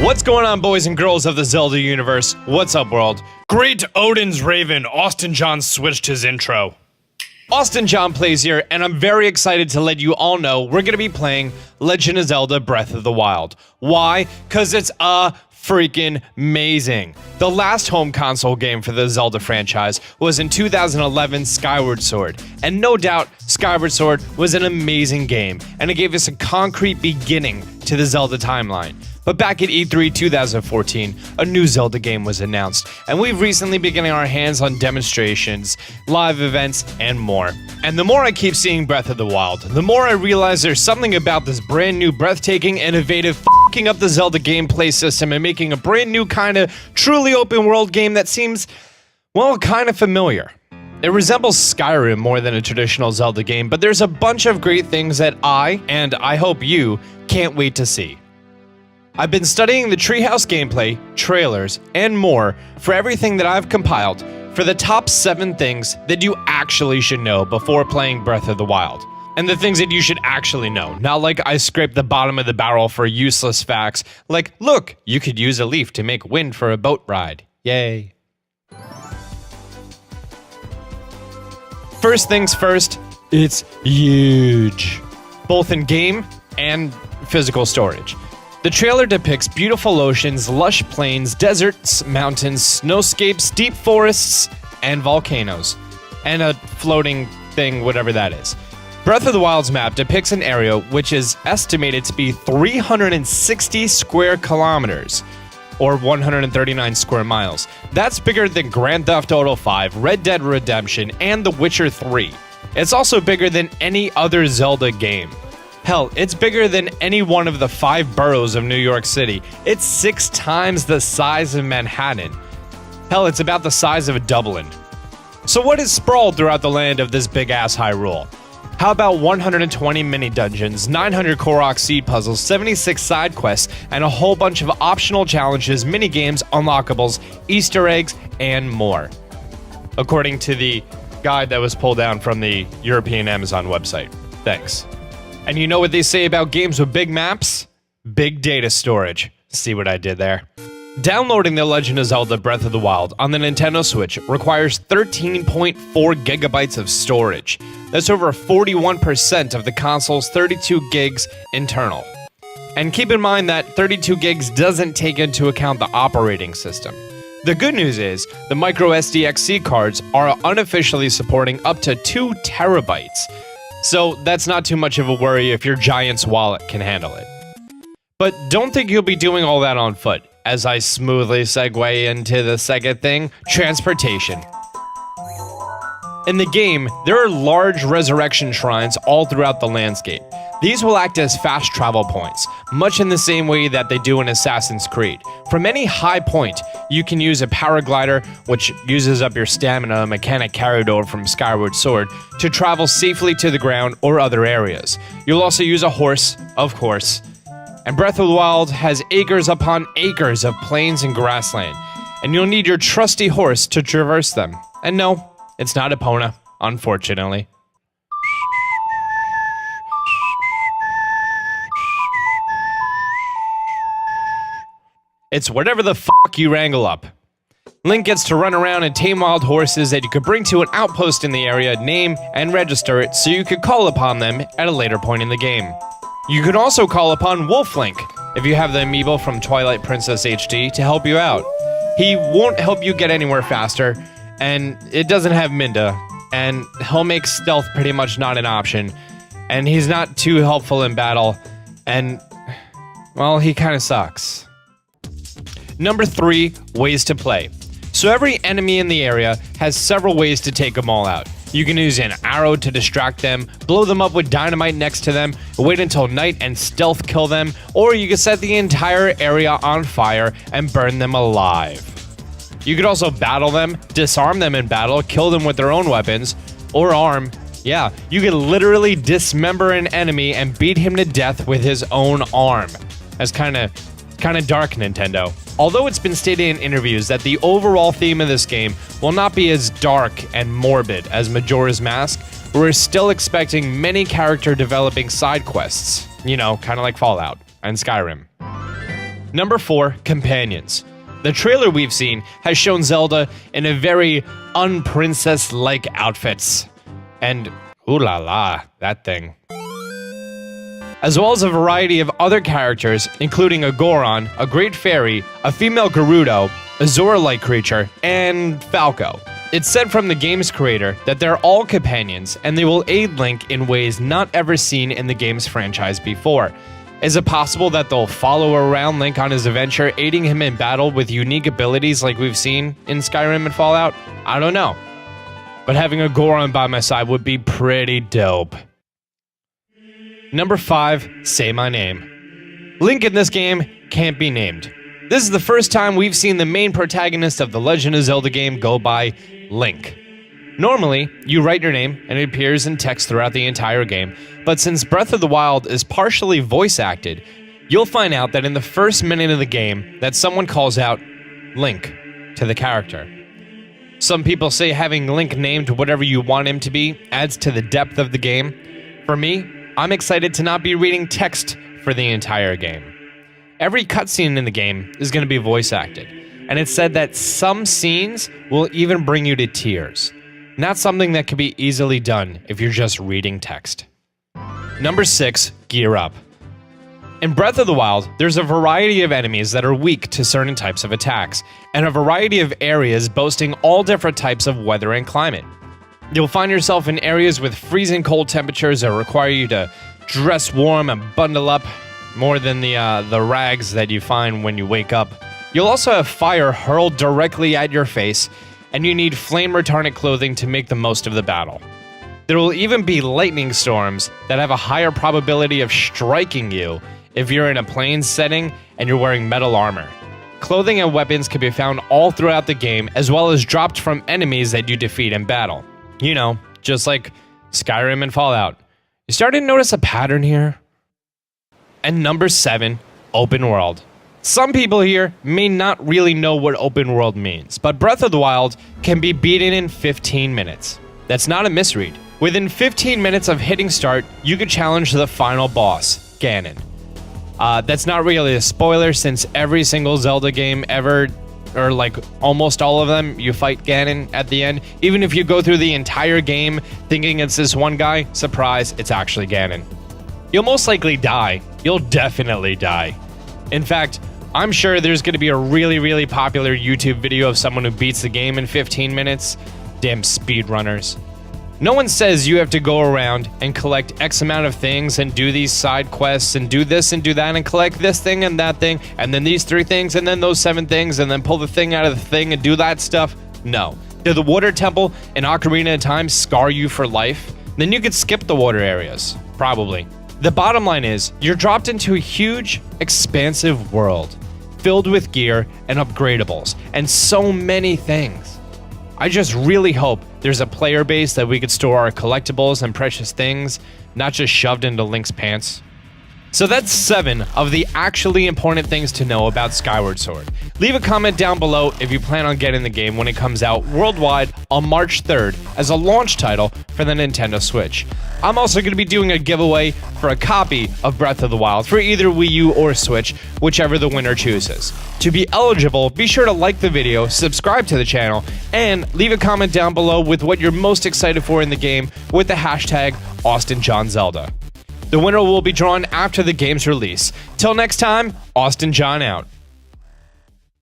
What's going on, boys and girls of the Zelda universe? What's up, world? Great Odin's Raven, Austin John switched his intro. Austin John plays here, and I'm very excited to let you all know we're gonna be playing Legend of Zelda Breath of the Wild. Why? Because it's freaking amazing. The last home console game for the Zelda franchise was in 2011's Skyward Sword, and no doubt Skyward Sword was an amazing game, and it gave us a concrete beginning to the Zelda timeline. But back at E3 2014, a new Zelda game was announced, and we've recently been getting our hands on demonstrations, live events, and more. And the more I keep seeing Breath of the Wild, the more I realize there's something about this brand new, breathtaking, innovative, f***ing up the Zelda gameplay system and making a brand new kind of truly open world game that seems, well, kind of familiar. It resembles Skyrim more than a traditional Zelda game, but there's a bunch of great things that I, and I hope you, can't wait to see. I've been studying the Treehouse gameplay, trailers, and more for everything that I've compiled for the top 7 things that you actually should know before playing Breath of the Wild. And the things that you should actually know, not like I scraped the bottom of the barrel for useless facts, like, look, you could use a leaf to make wind for a boat ride. Yay. First things first, it's huge, both in game and physical storage. The trailer depicts beautiful oceans, lush plains, deserts, mountains, snowscapes, deep forests, and volcanoes. And a floating thing, whatever that is. Breath of the Wild's map depicts an area which is estimated to be 360 square kilometers, or 139 square miles. That's bigger than Grand Theft Auto 5, Red Dead Redemption, and The Witcher 3. It's also bigger than any other Zelda game. Hell, it's bigger than any one of the 5 boroughs of New York City. It's 6 times the size of Manhattan. Hell, it's about the size of Dublin. So what is sprawled throughout the land of this big-ass Hyrule? How about 120 mini-dungeons, 900 Korok seed puzzles, 76 side quests, and a whole bunch of optional challenges, mini-games, unlockables, Easter eggs, and more? According to the guide that was pulled down from the European Amazon website. Thanks. And you know what they say about games with big maps? Big data storage. See what I did there? Downloading The Legend of Zelda Breath of the Wild on the Nintendo Switch requires 13.4 gigabytes of storage. That's over 41% of the console's 32 gigs internal. And keep in mind that 32 gigs doesn't take into account the operating system. The good news is, the microSD cards are unofficially supporting up to 2 terabytes. So that's not too much of a worry if your Giant's wallet can handle it. But don't think you'll be doing all that on foot, as I smoothly segue into the second thing, transportation. In the game, there are large resurrection shrines all throughout the landscape. These will act as fast travel points, much in the same way that they do in Assassin's Creed. From any high point, you can use a paraglider, which uses up your stamina, a mechanic carried over from Skyward Sword, to travel safely to the ground or other areas. You'll also use a horse, of course. And Breath of the Wild has acres upon acres of plains and grassland, and you'll need your trusty horse to traverse them. And no, it's not Epona, unfortunately. It's whatever the fuck you wrangle up. Link gets to run around and tame wild horses that you could bring to an outpost in the area, name, and register it so you could call upon them at a later point in the game. You can also call upon Wolf Link if you have the amiibo from Twilight Princess HD to help you out. He won't help you get anywhere faster, and it doesn't have Minda, and he'll make stealth pretty much not an option, and he's not too helpful in battle, and, well, he kind of sucks. Number 3, ways to play. So every enemy in the area has several ways to take them all out. You can use an arrow to distract them, blow them up with dynamite next to them, wait until night and stealth kill them, or you can set the entire area on fire and burn them alive. You could also battle them, disarm them in battle, kill them with their own weapons, or arm. Yeah, you can literally dismember an enemy and beat him to death with his own arm. That's kind of dark, Nintendo. Although it's been stated in interviews that the overall theme of this game will not be as dark and morbid as Majora's Mask, we're still expecting many character developing side quests. You know, kind of like Fallout and Skyrim. Number 4, companions. The trailer we've seen has shown Zelda in a very unprincess-like outfits. And ooh la la, that thing. As well as a variety of other characters, including a Goron, a Great Fairy, a female Gerudo, a Zora-like creature, and Falco. It's said from the game's creator that they're all companions, and they will aid Link in ways not ever seen in the game's franchise before. Is it possible that they'll follow around Link on his adventure, aiding him in battle with unique abilities like we've seen in Skyrim and Fallout? I don't know. But having a Goron by my side would be pretty dope. Number 5, say my name. Link in this game can't be named. This is the first time we've seen the main protagonist of the Legend of Zelda game go by Link. Normally, you write your name and it appears in text throughout the entire game, but since Breath of the Wild is partially voice acted, you'll find out that in the first minute of the game that someone calls out Link to the character. Some people say having Link named whatever you want him to be adds to the depth of the game. For me, I'm excited to not be reading text for the entire game. Every cutscene in the game is going to be voice acted, and it's said that some scenes will even bring you to tears. Not something that can be easily done if you're just reading text. Number 6, gear up. In Breath of the Wild, there's a variety of enemies that are weak to certain types of attacks, and a variety of areas boasting all different types of weather and climate. You'll find yourself in areas with freezing cold temperatures that require you to dress warm and bundle up more than the rags that you find when you wake up. You'll also have fire hurled directly at your face, and you need flame-retardant clothing to make the most of the battle. There will even be lightning storms that have a higher probability of striking you if you're in a plains setting and you're wearing metal armor. Clothing and weapons can be found all throughout the game, as well as dropped from enemies that you defeat in battle. You know, just like Skyrim and Fallout. You starting to notice a pattern here? And number 7, open world. Some people here may not really know what open world means, but Breath of the Wild can be beaten in 15 minutes. That's not a misread. Within 15 minutes of hitting start, you can challenge the final boss, Ganon. That's not really a spoiler since every single Zelda game ever, or like almost all of them, you fight Ganon at the end. Even if you go through the entire game thinking it's this one guy, surprise, it's actually Ganon. You'll most likely die. You'll definitely die. In fact, I'm sure there's going to be a really popular YouTube video of someone who beats the game in 15 minutes. Damn speedrunners. No one says you have to go around and collect X amount of things and do these side quests and do this and do that and collect this thing and that thing and then these 3 things and then those 7 things and then pull the thing out of the thing and do that stuff. No. Did the water temple and Ocarina of Time scar you for life? Then you could skip the water areas. Probably. The bottom line is, you're dropped into a huge, expansive world filled with gear and upgradables and so many things. I just really hope there's a player base that we could store our collectibles and precious things, not just shoved into Link's pants. So that's 7 of the actually important things to know about Skyward Sword. Leave a comment down below if you plan on getting the game when it comes out worldwide on March 3rd as a launch title for the Nintendo Switch. I'm also going to be doing a giveaway for a copy of Breath of the Wild for either Wii U or Switch, whichever the winner chooses. To be eligible, be sure to like the video, subscribe to the channel, and leave a comment down below with what you're most excited for in the game with the hashtag AustinJohnZelda. The winner will be drawn after the game's release. Till next time, Austin John out.